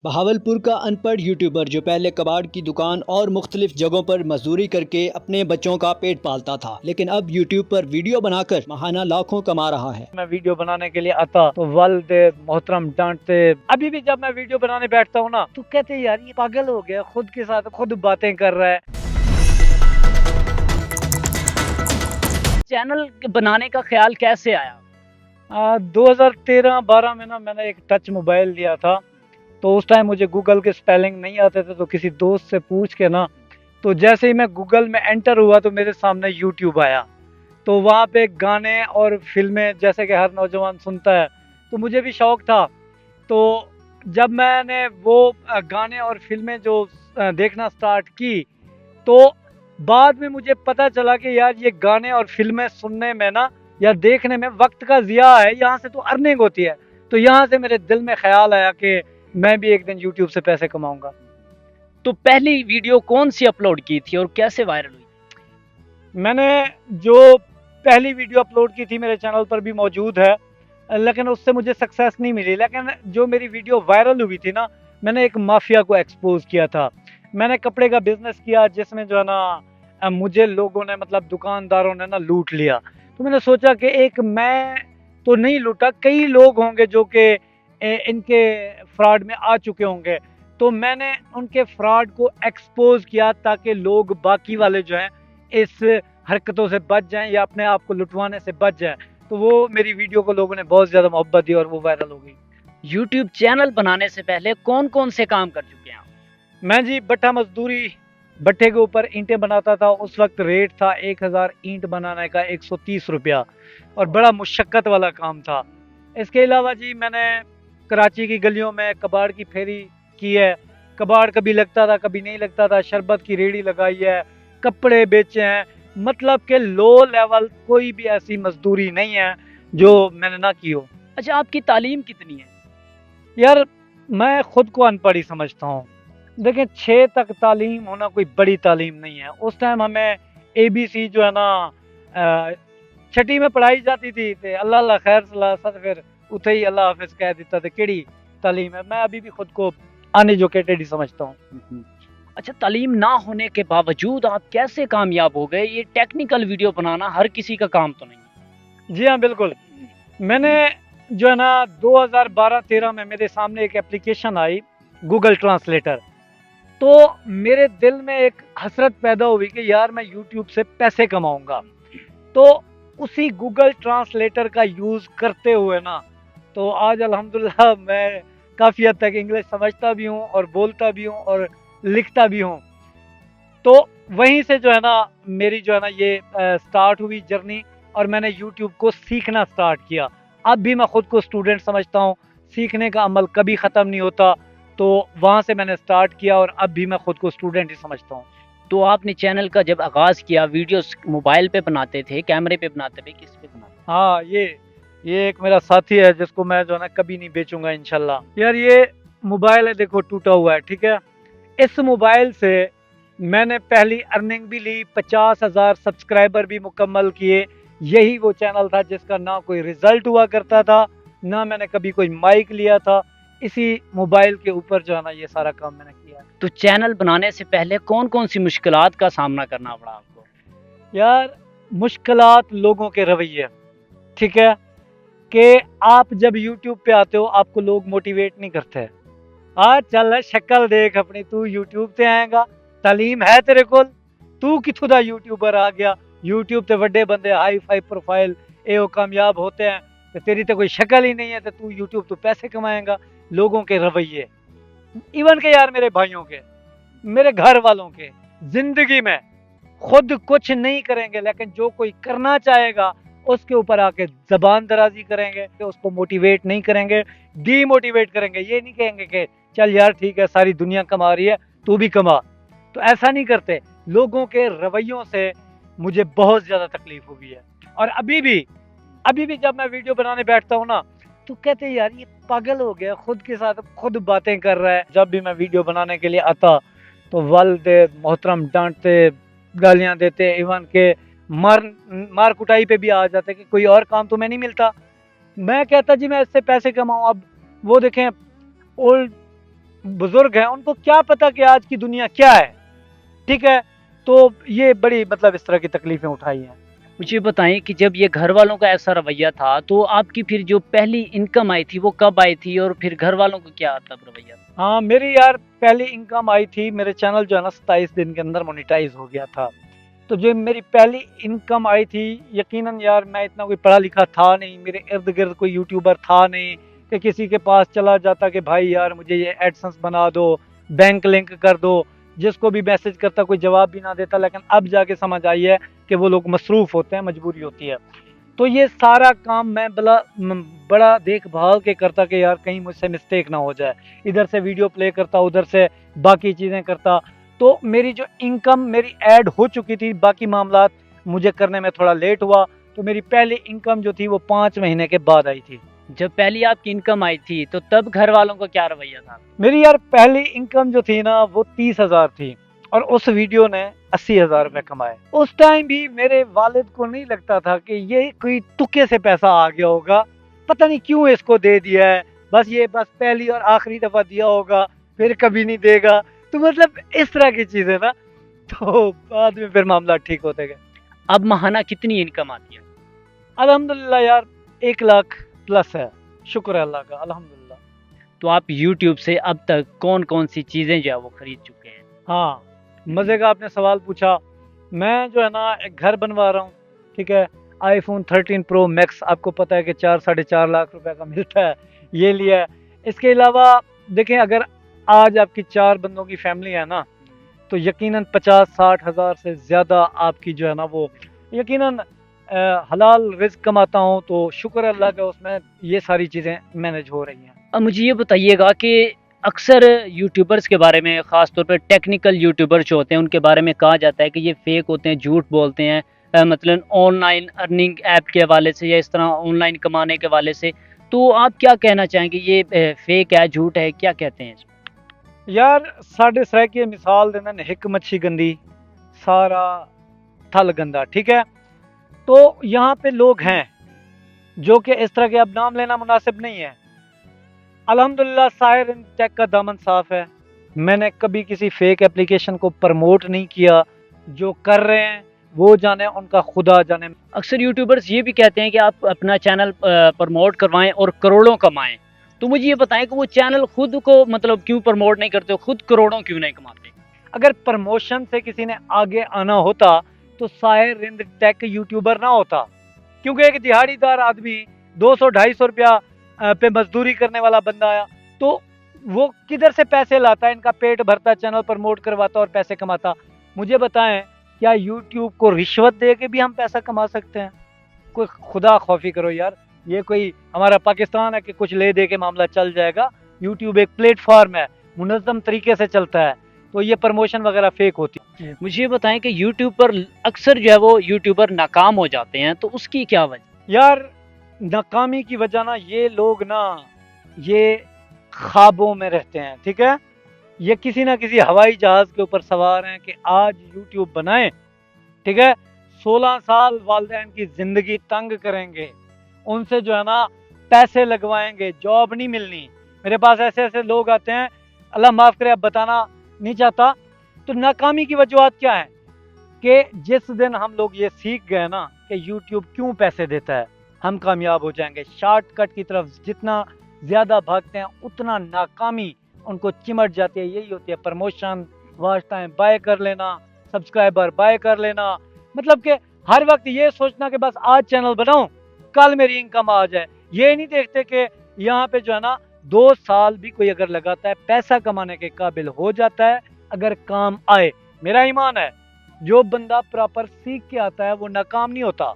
बहावलपुर का अनपढ़ यूट्यूबर जो पहले कबाड़ की दुकान और मुख्तलिफ जगहों पर मजदूरी करके अपने बच्चों का पेट पालता था, लेकिन अब यूट्यूब पर वीडियो बनाकर महाना लाखों कमा रहा है। मैं वीडियो बनाने के लिए आता तो वालिद मोहतरम डांटते। अभी भी जब मैं वीडियो बनाने बैठता हूँ ना तो कहते यार ये पागल हो गया, खुद के साथ खुद बातें कर रहा है। चैनल बनाने का ख्याल कैसे आया? 2013-12 में ना मैंने एक टच मोबाइल लिया था। तो उस टाइम मुझे गूगल के स्पेलिंग नहीं आते थे, तो किसी दोस्त से पूछ के ना, तो जैसे ही मैं गूगल में एंटर हुआ तो मेरे सामने यूट्यूब आया। तो वहाँ पे गाने और फिल्में जैसे कि हर नौजवान सुनता है, तो मुझे भी शौक था। तो जब मैंने वो गाने और फिल्में जो देखना स्टार्ट की, तो बाद में मुझे पता चला कि यार ये गाने और फिल्में सुनने में ना या देखने में वक्त का ज़िया है, यहाँ से तो अर्निंग होती है। तो यहाँ से मेरे दिल में ख्याल आया कि मैं भी एक दिन यूट्यूब से पैसे कमाऊंगा। तो पहली वीडियो कौन सी अपलोड की थी और कैसे वायरल हुई? मैंने जो पहली वीडियो अपलोड की थी मेरे चैनल पर भी मौजूद है, लेकिन उससे मुझे सक्सेस नहीं मिली। लेकिन जो मेरी वीडियो वायरल हुई थी ना, मैंने एक माफिया को एक्सपोज किया था। मैंने कपड़े का बिजनेस किया जिसमें जो है ना मुझे लोगों ने मतलब दुकानदारों ने ना लूट लिया। तो मैंने सोचा कि एक मैं तो नहीं लूटा, कई लोग होंगे जो कि इनके फ्रॉड में आ चुके होंगे। तो मैंने उनके फ्रॉड को एक्सपोज किया ताकि लोग बाकी वाले जो हैं इस हरकतों से बच जाएं या अपने आप को लुटवाने से बच जाएं। तो वो मेरी वीडियो को लोगों ने बहुत ज़्यादा मोहब्बत दी और वो वायरल हो गई। यूट्यूब चैनल बनाने से पहले कौन कौन से काम कर चुके हैं आप? मैं जी भट्ठा मजदूरी, भट्ठे के ऊपर ईंटें बनाता था। उस वक्त रेट था 1000 ईंट बनाने का 130 रुपया, और बड़ा मुशक्क़त वाला काम था। इसके अलावा जी मैंने कराची की गलियों में कबाड़ की फेरी की है। कबाड़ कभी लगता था कभी नहीं लगता था। शरबत की रेहड़ी लगाई है, कपड़े बेचे हैं। मतलब कि लो लेवल कोई भी ऐसी मजदूरी नहीं है जो मैंने ना की हो। अच्छा, आपकी तालीम कितनी है? यार मैं खुद को अनपढ़ ही समझता हूँ। देखिए 6 तक तालीम होना कोई बड़ी तालीम नहीं है। उस टाइम हमें ABC जो है ना छठी में पढ़ाई जाती थी, ते अल्लाह अल्लाह खैर सलाह सत फिर उथे ही अल्लाह हाफिज कह देता था। केड़ी तालीम है? मैं अभी भी खुद को अनएजुकेटेड ही समझता हूँ। अच्छा, तालीम ना होने के बावजूद आप कैसे कामयाब हो गए? ये टेक्निकल वीडियो बनाना हर किसी का काम तो नहीं है। जी हाँ, बिल्कुल। मैंने जो है ना 2012-13 में मेरे सामने एक एप्लीकेशन आई, गूगल ट्रांसलेटर। तो मेरे दिल में एक हसरत पैदा हुई कि यार मैं यूट्यूब से पैसे कमाऊंगा। तो उसी गूगल ट्रांसलेटर का यूज़ करते हुए ना, तो आज अल्हम्दुलिल्लाह मैं काफ़ी हद तक इंग्लिश समझता भी हूँ और बोलता भी हूँ और लिखता भी हूँ। तो वहीं से जो है ना मेरी जो है ना ये स्टार्ट हुई जर्नी, और मैंने यूट्यूब को सीखना स्टार्ट किया। अब भी मैं खुद को स्टूडेंट समझता हूँ, सीखने का अमल कभी ख़त्म नहीं होता। तो वहाँ से मैंने स्टार्ट किया और अब भी मैं खुद को स्टूडेंट ही समझता हूँ। तो आपने चैनल का जब आगाज़ किया, वीडियोस मोबाइल पे बनाते थे, कैमरे पे बनाते थे, किस पे बनाते थे? हाँ, ये एक मेरा साथी है जिसको मैं जो है ना कभी नहीं बेचूंगा इंशाल्लाह। यार ये मोबाइल है, देखो टूटा हुआ है, ठीक है। इस मोबाइल से मैंने पहली अर्निंग भी ली, 50,000 सब्सक्राइबर भी मुकम्मल किए। यही वो चैनल था जिसका ना कोई रिजल्ट हुआ करता था, ना मैंने कभी कोई माइक लिया था। इसी मोबाइल के ऊपर जो है ना ये सारा काम मैंने किया। तो चैनल बनाने से पहले कौन कौन सी मुश्किलात का सामना करना पड़ा आपको? यार मुश्किलात लोगों के रवैये, ठीक है, कि आप जब यूट्यूब पे आते हो आपको लोग मोटिवेट नहीं करते। हाँ चल शक्ल देख अपनी, तू यूट्यूब ते आएगा, तालीम है तेरे को, तू किथों दा यूट्यूबर आ गया। यूट्यूब ते वड्डे बंदे हाई फाई प्रोफाइल वो कामयाब होते हैं, तो तेरी तो कोई शक्ल ही नहीं है, तो तू यूट्यूब तो पैसे कमाएगा। लोगों के रवैये, इवन के यार मेरे भाइयों के, मेरे घर वालों के, जिंदगी में खुद कुछ नहीं करेंगे, लेकिन जो कोई करना चाहेगा उसके ऊपर आके जबान दराजी करेंगे, उसको मोटिवेट नहीं करेंगे, डीमोटिवेट करेंगे। ये नहीं कहेंगे कि चल यार ठीक है सारी दुनिया कमा रही है तू भी कमा। तो ऐसा नहीं करते। लोगों के रवैयों से मुझे बहुत ज़्यादा तकलीफ हुई है। और अभी भी जब मैं वीडियो बनाने बैठता हूँ ना, तो कहते हैं यार ये पागल हो गया, खुद के साथ खुद बातें कर रहा है। जब भी मैं वीडियो बनाने के लिए आता तो वालिद मोहतरम डांटते, गालियाँ देते, इवन के मार कुटाई पे भी आ जाते कि कोई और काम तुम्हें नहीं मिलता। मैं कहता जी मैं इससे पैसे कमाऊँ। अब वो देखें ओल्ड बुजुर्ग हैं, उनको क्या पता कि आज की दुनिया क्या है, ठीक है। तो ये बड़ी मतलब इस तरह की तकलीफें उठाई हैं। मुझे बताएं कि जब ये घर वालों का ऐसा रवैया था, तो आपकी फिर जो पहली इनकम आई थी वो कब आई थी, और फिर घर वालों का क्या तब रवैया था? हाँ, मेरी यार पहली इनकम आई थी, मेरे चैनल जो है ना 27 दिन के अंदर मोनेटाइज हो गया था। तो जो मेरी पहली इनकम आई थी, यकीनन यार मैं इतना कोई पढ़ा लिखा था नहीं, मेरे इर्द गिर्द कोई यूट्यूबर था नहीं कि किसी के पास चला जाता कि भाई यार मुझे ये एडसेंस बना दो, बैंक लिंक कर दो। जिसको भी मैसेज करता कोई जवाब भी ना देता। लेकिन अब जाके समझ आई है कि वो लोग मसरूफ़ होते हैं, मजबूरी होती है। तो ये सारा काम मैं बड़ा देखभाल के करता कि यार कहीं मुझसे मिस्टेक ना हो जाए। इधर से वीडियो प्ले करता, उधर से बाकी चीज़ें करता। तो मेरी जो इनकम मेरी ऐड हो चुकी थी, बाकी मामलात मुझे करने में थोड़ा लेट हुआ। तो मेरी पहली इनकम जो थी वो 5 महीने के बाद आई थी। जब पहली आपकी इनकम आई थी, तो तब घर वालों का क्या रवैया था? मेरी यार पहली इनकम जो थी ना वो 30,000 थी, और उस वीडियो ने 80,000 रुपये कमाए। उस टाइम भी मेरे वालिद को नहीं लगता था कि ये कोई तुक्के से पैसा आ गया होगा, पता नहीं क्यों इसको दे दिया है, बस पहली और आखिरी दफा दिया होगा, फिर कभी नहीं देगा। तो मतलब इस तरह की चीजें ना, तो बाद में फिर मामला ठीक होते गए। अब माहाना कितनी इनकम आती है? अल्हम्दुलिल्लाह यार 1 लाख प्लस है, शुक्र है अल्लाह का, अल्हम्दुलिल्लाह। तो आप YouTube से अब तक कौन कौन सी चीजें जो है वो खरीद चुके हैं? हाँ, मज़े का आपने सवाल पूछा। मैं जो है ना एक घर बनवा रहा हूँ, ठीक है। iPhone 13 Pro Max आपको पता है कि 4-4.5 लाख रुपए का मिलता है, ये लिया है। इसके अलावा देखें, अगर आज आपकी 4 बंदों की फैमिली है ना, तो यकीनन 50-60 हज़ार से ज़्यादा आपकी जो है ना वो यकीनन हलाल रिज़्क कमाता हूँ, तो शुक्र है अल्लाह का, उसमें ये सारी चीज़ें मैनेज हो रही हैं। अब मुझे ये बताइएगा कि अक्सर यूट्यूबर्स के बारे में, ख़ास तौर पे टेक्निकल यूट्यूबर जो होते हैं, उनके बारे में कहा जाता है कि ये फेक होते हैं, झूठ बोलते हैं, मतलब ऑनलाइन अर्निंग ऐप के हवाले से या इस तरह ऑनलाइन कमाने के हवाले से। तो आप क्या कहना चाहेंगे, ये फेक है, झूठ है, क्या कहते हैं इसमें? यार साढ़े सर की मिसाल देना, हिक मच्छी गंदी सारा थल गंदा, ठीक है। तो यहाँ पे लोग हैं जो कि इस तरह के, अब नाम लेना मुनासिब नहीं है। अल्हम्दुलिल्लाह साहिर टेक का दामन साफ है, मैंने कभी किसी फेक एप्लीकेशन को प्रमोट नहीं किया। जो कर रहे हैं वो जाने, उनका खुदा जाने। अक्सर यूट्यूबर्स ये भी कहते हैं कि आप अपना चैनल प्रमोट करवाएं और करोड़ों कमाएं। तो मुझे ये बताएं कि वो चैनल खुद को मतलब क्यों प्रमोट नहीं करते, खुद करोड़ों क्यों नहीं कमाते? अगर प्रमोशन से किसी ने आगे आना होता तो साहिर रिंद टेक यूट्यूबर ना होता, क्योंकि एक दिहाड़ीदार आदमी 200-250 रुपया पे मजदूरी करने वाला बंदा आया, तो वो किधर से पैसे लाता है, इनका पेट भरता, चैनल प्रमोट करवाता और पैसे कमाता। मुझे बताएं, क्या यूट्यूब को रिश्वत दे के भी हम पैसा कमा सकते हैं? कोई खुदा खौफी करो यार, ये कोई हमारा पाकिस्तान है कि कुछ ले दे के मामला चल जाएगा। यूट्यूब एक प्लेटफॉर्म है, मुनज़्ज़म तरीके से चलता है, तो ये प्रमोशन वगैरह फेक होती है। मुझे ये बताएं कि यूट्यूब पर अक्सर जो है वो यूट्यूबर नाकाम हो जाते हैं, तो उसकी क्या वजह? यार नाकामी की वजह ना, ये लोग ना ये ख्वाबों में रहते हैं, ठीक है। ये किसी ना किसी हवाई जहाज के ऊपर सवार हैं कि आज यूट्यूब बनाएं, ठीक है। 16 साल वालिदैन की जिंदगी तंग करेंगे, उनसे जो है ना पैसे लगवाएंगे, जॉब नहीं मिलनी। मेरे पास ऐसे ऐसे लोग आते हैं, अल्लाह माफ़ करे, अब बताना नहीं चाहता। तो नाकामी की वजूहत क्या है कि जिस दिन हम लोग ये सीख गए ना कि यूट्यूब क्यों पैसे देता है, हम कामयाब हो जाएंगे। शॉर्टकट की तरफ जितना ज़्यादा भागते हैं, उतना नाकामी उनको चिमट जाती है। यही होती है प्रमोशन, वॉच टाइम बाय कर लेना, सब्सक्राइबर बाय कर लेना, मतलब कि हर वक्त ये सोचना कि बस आज चैनल बनाऊं, कल मेरी इनकम आ जाए। ये नहीं देखते कि यहाँ पे जो है ना 2 साल भी कोई अगर लगाता है, पैसा कमाने के काबिल हो जाता है अगर काम आए। मेरा ईमान है, जो बंदा प्रॉपर सीख के आता है वो नाकाम नहीं होता,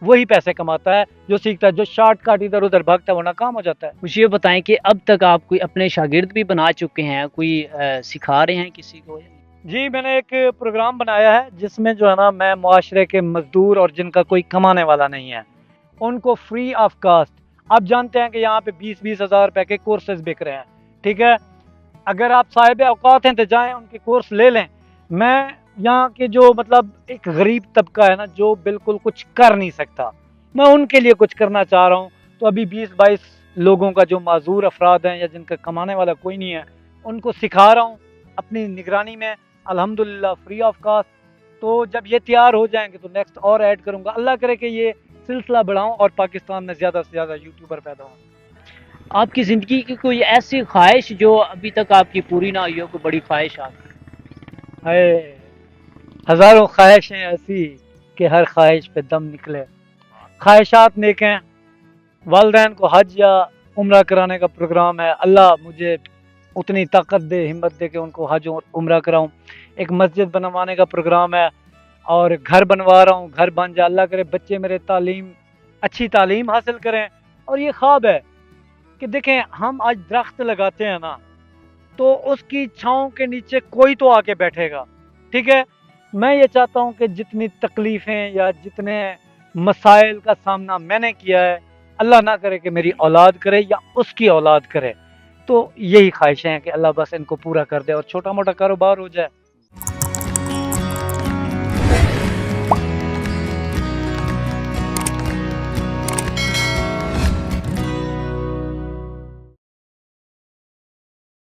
वही पैसे कमाता है। जो सीखता है, जो शॉर्टकट इधर उधर भागता है, वो नाकाम हो जाता है। मुझे ये बताएं कि अब तक आप कोई अपने शागिर्द भी बना चुके हैं, कोई सिखा रहे हैं किसी को? जी, मैंने एक प्रोग्राम बनाया है जिसमें जो है ना मैं मुआशरे के मजदूर और जिनका कोई कमाने वाला नहीं है, उनको फ्री ऑफ कास्ट, आप जानते हैं कि यहाँ पे 20-20 हज़ार रुपए के कोर्सेज बिक रहे हैं, ठीक है। अगर आप साहिब औकात हैं तो जाएं, उनके कोर्स ले लें। मैं यहाँ के जो मतलब एक गरीब तबका है ना, जो बिल्कुल कुछ कर नहीं सकता, मैं उनके लिए कुछ करना चाह रहा हूँ। तो अभी 20-22 लोगों का, जो माजूर अफराद हैं या जिनका कमाने वाला कोई नहीं है, उनको सिखा रहा हूँ अपनी निगरानी में, अल्हम्दुलिल्लाह फ्री ऑफ कॉस्ट। तो जब ये तैयार हो जाएंगे तो नेक्स्ट और ऐड करूँगा। अल्लाह करे कि ये सिलसिला बढ़ाऊँ और पाकिस्तान में ज़्यादा से ज़्यादा यूट्यूबर पैदा हों। आपकी ज़िंदगी की कोई ऐसी ख्वाहिश जो अभी तक आपकी पूरी ना हुई हो, कोई बड़ी ख्वाहिश आपकी? है हज़ारों ख्वाहिशें ऐसी कि हर ख्वाहिश पे दम निकले। ख्वाहिशात नेक हैं, वालदैन को हज या उम्रा कराने का प्रोग्राम है। अल्लाह मुझे उतनी ताकत दे, हिम्मत दे कि उनको हज और उम्रा कराऊं। एक मस्जिद बनवाने का प्रोग्राम है और घर बनवा रहा हूँ, घर बन जाए। अल्लाह करे बच्चे मेरे अच्छी तालीम हासिल करें। और ये ख्वाब है कि देखें, हम आज दरख्त लगाते हैं ना, तो उसकी छाँव के नीचे कोई तो आके बैठेगा, ठीक है। मैं ये चाहता हूँ कि जितनी तकलीफ़ें या जितने मसाइल का सामना मैंने किया है, अल्लाह ना करे कि मेरी औलाद करे या उसकी औलाद करे। तो यही ख्वाहिशें हैं कि अल्लाह बस इनको पूरा कर दे और छोटा मोटा कारोबार हो जाए।